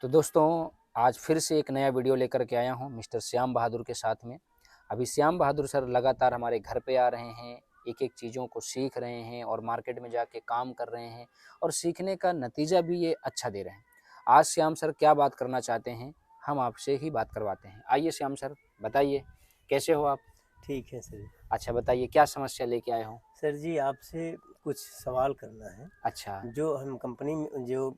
तो दोस्तों, आज फिर से एक नया वीडियो लेकर के आया हूँ मिस्टर श्याम बहादुर के साथ में। अभी श्याम बहादुर सर लगातार हमारे घर पे आ रहे हैं, एक-एक चीज़ों को सीख रहे हैं और मार्केट में जाके काम कर रहे हैं और सीखने का नतीजा भी ये अच्छा दे रहे हैं। आज श्याम सर क्या बात करना चाहते हैं, हम आपसे ही बात करवाते हैं। आइए श्याम सर, बताइए कैसे हो आप? ठीक है सर। अच्छा बताइए क्या समस्या लेके आए हो? सर जी आपसे कुछ सवाल करना है। अच्छा, जो हम कंपनी में जो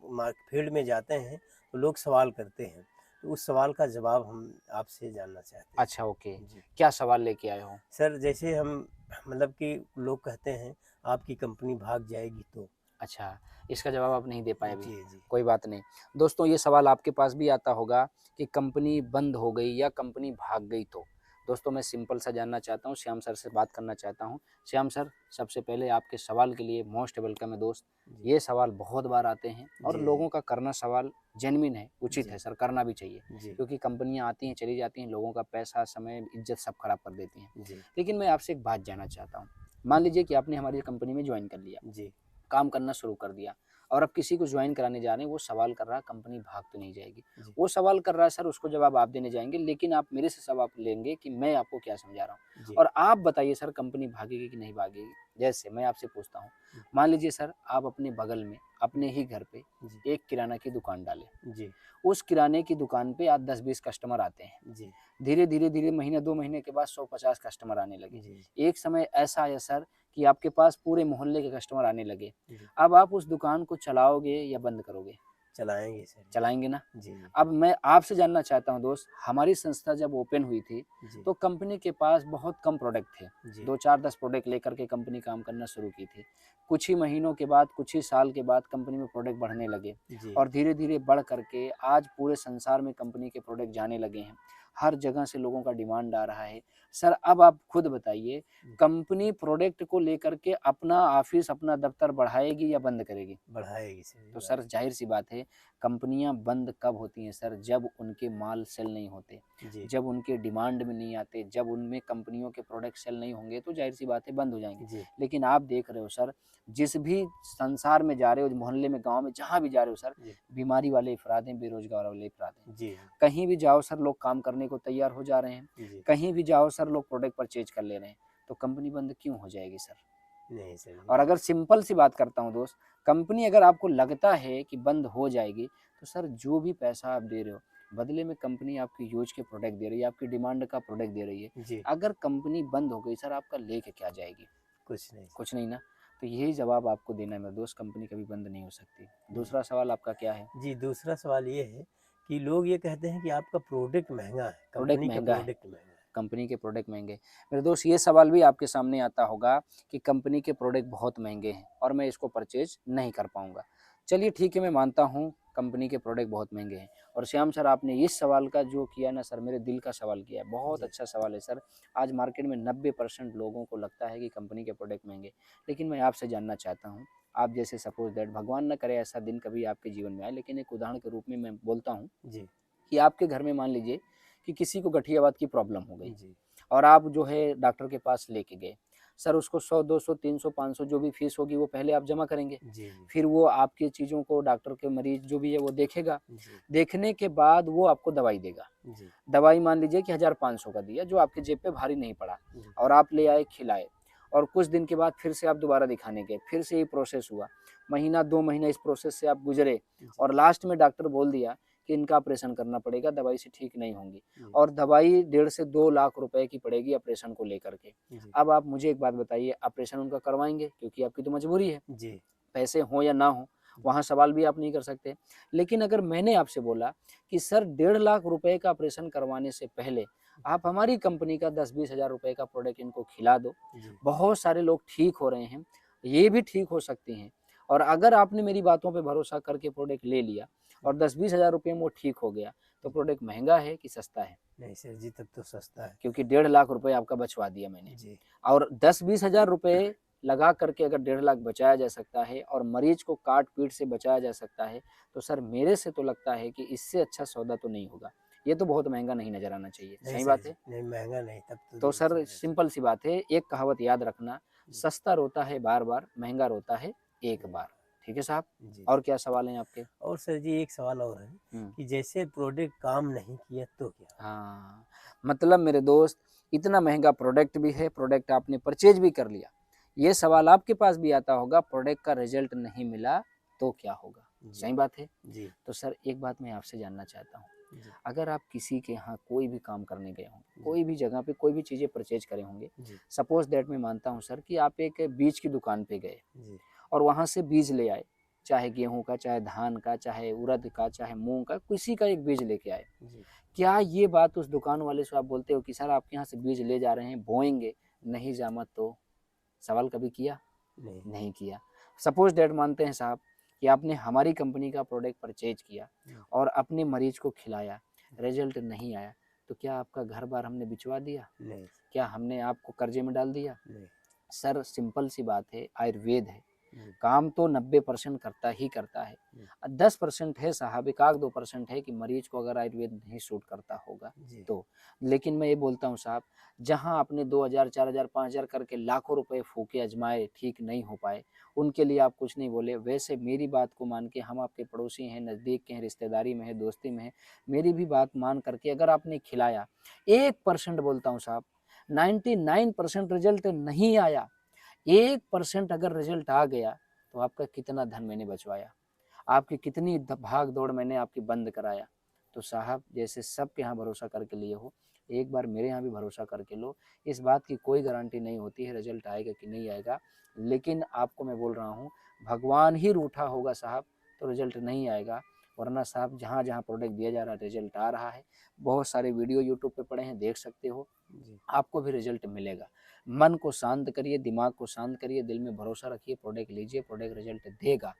फील्ड में जाते हैं तो लोग सवाल करते हैं, तो उस सवाल का जवाब हम आपसे जानना चाहते अच्छा ओके। हैं। जी क्या सवाल लेके आए हो? सर, जैसे हम मतलब कि लोग कहते हैं आपकी कंपनी भाग जाएगी तो। अच्छा, इसका जवाब आप नहीं दे पाए अभी, जी जी। कोई बात नहीं। दोस्तों ये सवाल आपके पास भी आता होगा कि कंपनी बंद हो गई या कंपनी भाग गई तो? दोस्तों मैं सिंपल सा जानना चाहता हूँ, श्याम सर से बात करना चाहता हूँ। श्याम सर, सबसे पहले आपके सवाल के लिए मोस्ट वेलकम है दोस्त। जी ये सवाल बहुत बार आते हैं और जी। लोगों का करना सवाल जेन्युइन है, उचित जी है सर, करना भी चाहिए। जी क्योंकि कंपनियाँ आती हैं, चली जाती हैं, लोगों का पैसा, समय, इज़्ज़त सब खराब कर देती हैं। जी लेकिन मैं आपसे एक बात जानना चाहता हूँ। मान लीजिए कि आपने हमारी कंपनी में जॉइन कर लिया। जी काम करना शुरू कर दिया और अब किसी को ज्वाइन कराने जा रहे हैं, वो सवाल कर रहा है कंपनी भाग तो नहीं जाएगी। जी वो सवाल कर रहा है सर, उसको जवाब आप देने जाएँगे, लेकिन आप मेरे से जवाब लेंगे कि मैं आपको क्या समझा रहा हूँ। जी और आप बताइए सर कंपनी भागेगी कि नहीं भागेगी? जैसे मैं आपसे पूछता हूँ, मान लीजिए सर आप अपने बगल में, अपने ही घर पे जी एक किराना की दुकान डालें। जी उस किराने की दुकान पे आज 10-20 कस्टमर आते हैं। जी धीरे-धीरे महीने 2 महीने के बाद 100-50 कस्टमर आने लगे। जी एक समय ऐसा आया सर कि आपके पास पूरे मोहल्ले के कस्टमर आने लगे। जी। अब आप उस दुकान को चलाओगे या बंद करोगे? चलाएंगे सर चलाएँगे ना? जी। जी अब मैं आपसे जानना चाहता हूँ दोस्त, हमारी संस्था जब ओपन हुई थी, जी तो कंपनी के पास बहुत कम प्रोडक्ट थे। जी 2, 4, 10 प्रोडक्ट लेकर के कंपनी काम करना शुरू की थी। कुछ ही महीनों के बाद, कुछ ही साल के बाद कंपनी में प्रोडक्ट बढ़ने लगे जी और धीरे-धीरे बढ़ कर के आज पूरे संसार में कंपनी के प्रोडक्ट जाने लगे हैं। हर जगह से लोगों का डिमांड आ रहा है। सर अब आप खुद बताइए, कंपनी प्रोडक्ट को लेकर के अपना ऑफ़िस, अपना दफ्तर बढ़ाएगी या बंद करेगी? बढ़ाएगी सर ये तो बात। सर ज़ाहिर-सी बात है, कंपनियाँ बंद कब होती हैं सर? जब उनके माल सेल नहीं होते, जी जब उनके डिमांड में नहीं आते, जब उनमें कंपनियों के प्रोडक्ट सेल नहीं होंगे, तो ज़ाहिर-सी बात है बंद हो जाएँगे। जी लेकिन आप देख रहे हो सर, जिस भी संसार में जा रहे हो, मोहल्ले में, गाँव में, जहाँ भी जा रहे हो सर, जी बीमारी वाले अफ़राद हैं, बेरोज़गार वाले अफ़राद हैं। जी कहीं भी जाओ सर लोग काम करने को तैयार हो जा रहे हैं, जी। कहीं भी जाओ सर लोग प्रोडक्ट परचेज़ कर ले रहे हैं, तो कंपनी बंद क्यों हो जाएगी सर? नहीं सर और जी। अगर सिंपल सी बात करता हूँ दोस्त, कंपनी अगर आपको लगता है कि बंद हो जाएगी, तो सर जो भी पैसा आप दे रहे हो, बदले में कंपनी आपकी यूज़ के प्रोडक्ट दे रही है, आपकी डिमांड का प्रोडक्ट दे रही है। जी अगर कंपनी बंद हो गई सर, आपका लेके क्या जाएगी? कुछ नहीं सर। कुछ नहीं ना। तो यही जवाब आपको देना है मेरे दोस्त, कंपनी कभी बंद नहीं हो सकती। जी दूसरा सवाल आपका क्या है? जी। दूसरा सवाल ये है कि लोग ये कहते हैं कि आपका प्रोडक्ट महंगा है, प्रोडक्ट कंपनी का महँगा है, प्रोडक्ट महंगा है। कंपनी के प्रोडक्ट महँगे। मेरे दोस्त ये सवाल भी आपके सामने आता होगा कि कंपनी के प्रोडक्ट बहुत महँगे हैं और मैं इसको परचेज़ नहीं कर पाऊँगा। चलिए ठीक है, मैं मानता हूँ कंपनी के प्रोडक्ट बहुत महँगे हैं और श्याम सर आपने इस सवाल का जो किया ना सर, मेरे दिल का सवाल किया। बहुत जी अच्छा सवाल है सर। आज मार्केट में 90% लोगों को लगता है कि कंपनी के प्रोडक्ट महँगे। लेकिन मैं आपसे जानना चाहता हूँ, आप जैसे सपोज़ दैट भगवान ना करे ऐसा दिन कभी आपके जीवन में आए, लेकिन एक उदाहरण के रूप में मैं बोलता हूँ जी कि आपके घर में मान लीजिए कि किसी को गठियावात की प्रॉब्लम हो गई जी और आप जो है डॉक्टर के पास लेके गए। सर उसको 100, 200, 300, 500 जो भी फीस होगी वो पहले आप जमा करेंगे। जी जी फिर वो आपकी चीज़ों को डॉक्टर के मरीज़ जो भी है वो देखेगा। जी देखने के बाद वो आपको दवाई देगा। जी दवाई मान लीजिए कि 1500 का दिया जो आपके जेब पे भारी नहीं पड़ा जी और आप ले आए, खिलाए और कुछ दिन के बाद फिर से आप दोबारा दिखाने गए, फिर से ये प्रोसेस हुआ। महीना 2 महीना इस प्रोसेस से आप गुज़रे जी और लास्ट में डॉक्टर बोल दिया कि इनका ऑपरेशन करना पड़ेगा, दवाई से ठीक नहीं होंगी जी और दवाई 1.5 से 2 लाख रुपए की पड़ेगी ऑपरेशन को लेकर के। जी अब आप मुझे एक बात बताइए, ऑपरेशन उनका करवाएँगे क्योंकि आपकी तो मजबूरी है। जी पैसे हों या ना हों, वहाँ सवाल भी आप नहीं कर सकते। लेकिन अगर मैंने आपसे बोला कि सर 1.5 लाख रुपए का ऑपरेशन करवाने से पहले आप हमारी कंपनी का 10-20 हज़ार रुपए का प्रोडक्ट इनको खिला दो, जी बहुत सारे लोग ठीक हो रहे हैं, ये भी ठीक हो सकती हैं और अगर आपने मेरी बातों पे भरोसा करके प्रोडक्ट ले लिया और 10-20 हज़ार रुपए में वो ठीक हो गया, तो प्रोडक्ट महँगा है कि सस्ता है? नहीं सर जी, तब तो सस्ता है। क्योंकि 1.5 लाख रुपए आपका बचवा दिया मैंने जी और 10-20 हज़ार रुपए लगा करके अगर 1.5 लाख बचाया जा सकता है और मरीज को काट-पीट से बचाया जा सकता है, तो सर मेरे से तो लगता है कि इससे अच्छा सौदा तो नहीं होगा। ये तो बहुत महँगा नहीं नज़र आना चाहिए, नहीं सही सर बात जी, है? नहीं महंगा नहीं, तब तो तो नहीं सर चलेगा सर। सिंपल सी बात है, एक कहावत याद रखना, जी सस्ता रोता है बार-बार, महँगा रोता है एक जी। बार। ठीक है साहब। जी। और क्या सवाल हैं आपके? और सर जी एक सवाल और है कि जैसे प्रोडक्ट काम नहीं किया तो क्या? हाँ, मतलब मेरे दोस्त, इतना महंगा प्रोडक्ट भी है, प्रोडक्ट आपने परचेज भी कर लिया, ये सवाल आपके पास भी आता होगा, प्रोडक्ट का रिजल्ट नहीं मिला तो क्या होगा? जी। सही बात है। जी। तो सर एक बात मैं आपसे जानना चाहता हूँ, जी। अगर आप किसी के यहाँ कोई भी काम करने गए होंगे, जी। कोई भी जगह पे कोई भी चीज़ें परचेज करे होंगे, जी। सपोज दैट मैं मानता हूँ सर कि आप एक बीज की दुकान पे गए जी। और वहाँ से बीज ले आए, चाहे गेहूं का, चाहे धान का, चाहे उड़द का, चाहे मूंग का, किसी का एक बीज लेके आए। जी। क्या ये बात उस दुकान वाले से आप बोलते हो कि सर आपके यहाँ से बीज ले जा रहे हैं, बोएंगे, नहीं जामत तो? सवाल कभी किया? नहीं। नहीं किया। सपोज दैट मानते हैं साहब कि आपने हमारी कंपनी का प्रोडक्ट परचेज किया और अपने मरीज को खिलाया, रिजल्ट नहीं आया, तो क्या आपका घर बार हमने बिचवा दिया? नहीं। क्या हमने आपको कर्जे में डाल दिया? नहीं। सर सिंपल सी बात है, आयुर्वेद है, जी। काम तो 90% करता ही करता है। 10% है साहब, 1-2% है कि मरीज को अगर आयुर्वेद नहीं सूट करता होगा जी। तो। लेकिन मैं ये बोलता हूँ साहब, जहाँ आपने 2000, 4000, 5000 करके लाखों रुपए फूके आजमाए, ठीक नहीं हो पाए, उनके लिए आप कुछ नहीं बोले। वैसे मेरी बात को मान के, हम आपके पड़ोसी हैं, नज़दीक के हैं, रिश्तेदारी में है, दोस्ती में है, मेरी भी बात मान करके अगर आपने खिलाया, 1% बोलता हूँ साहब, 99% रिजल्ट नहीं आया, 1% अगर रिजल्ट आ गया तो आपका कितना धन मैंने बचवाया, आपकी कितनी भाग दौड़ मैंने आपकी बंद कराया। तो साहब जैसे सबके यहाँ भरोसा करके लिए हो, एक बार मेरे यहाँ भी भरोसा करके लो। इस बात की कोई गारंटी नहीं होती है रिजल्ट आएगा कि नहीं आएगा, लेकिन आपको मैं बोल रहा हूँ, भगवान ही रूठा होगा साहब तो रिजल्ट नहीं आएगा। वरना साहब जहाँ जहाँ प्रोडक्ट दिया जा रहा है रिजल्ट आ रहा है। बहुत सारे वीडियो यूट्यूब पे पड़े हैं, देख सकते हो, आपको भी रिजल्ट मिलेगा। मन को शांत करिए, दिमाग को शांत करिए, दिल में भरोसा रखिए, प्रोडक्ट लीजिए, प्रोडक्ट रिजल्ट देगा।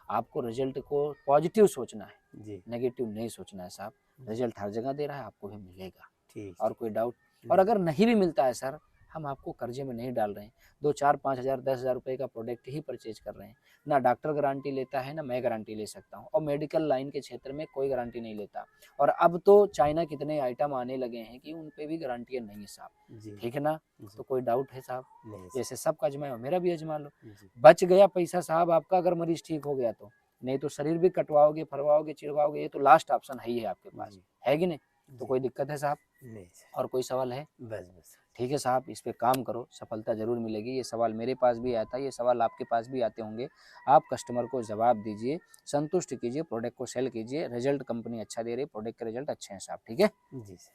आपको रिजल्ट को पॉजिटिव सोचना है, जी। नेगेटिव नहीं सोचना है साहब। रिजल्ट हर जगह दे रहा है, आपको भी मिलेगा। ठीक। और कोई डाउट? और अगर नहीं भी मिलता है सर, हम आपको कर्जे में नहीं डाल रहे हैं, 2-4-5 हज़ार 10 हज़ार रुपये का प्रोडक्ट ही परचेज कर रहे हैं। ना डॉक्टर गारंटी लेता है, ना मैं गारंटी ले सकता हूँ, और मेडिकल लाइन के क्षेत्र में कोई गारंटी नहीं लेता। और अब तो चाइना कितने आइटम आने लगे हैं कि उन पे भी गारंटियाँ नहीं है साहब। जी। ठीक है ना? जी। तो कोई डाउट है साहब? नहीं। जैसे सबका आजमाया हो, मेरा भी आजमा लो। जी। बच गया पैसा साहब आपका अगर मरीज ठीक हो गया तो, नहीं तो शरीर भी कटवाओगे, फरवाओगे, चिरवाओगे, ये तो लास्ट ऑप्शन है ही है आपके पास, जी। है कि नहीं? तो जी। कोई दिक्कत है साहब? नहीं। और कोई सवाल है? बस बस। ठीक है साहब, इस पे काम करो, सफलता ज़रूर मिलेगी। ये सवाल मेरे पास भी आता है, ये सवाल आपके पास भी आते होंगे। आप कस्टमर को जवाब दीजिए, संतुष्ट कीजिए, प्रोडक्ट को सेल कीजिए, रिजल्ट कंपनी अच्छा दे रही है, प्रोडक्ट के रिजल्ट अच्छे हैं साहब, ठीक है? जी सर।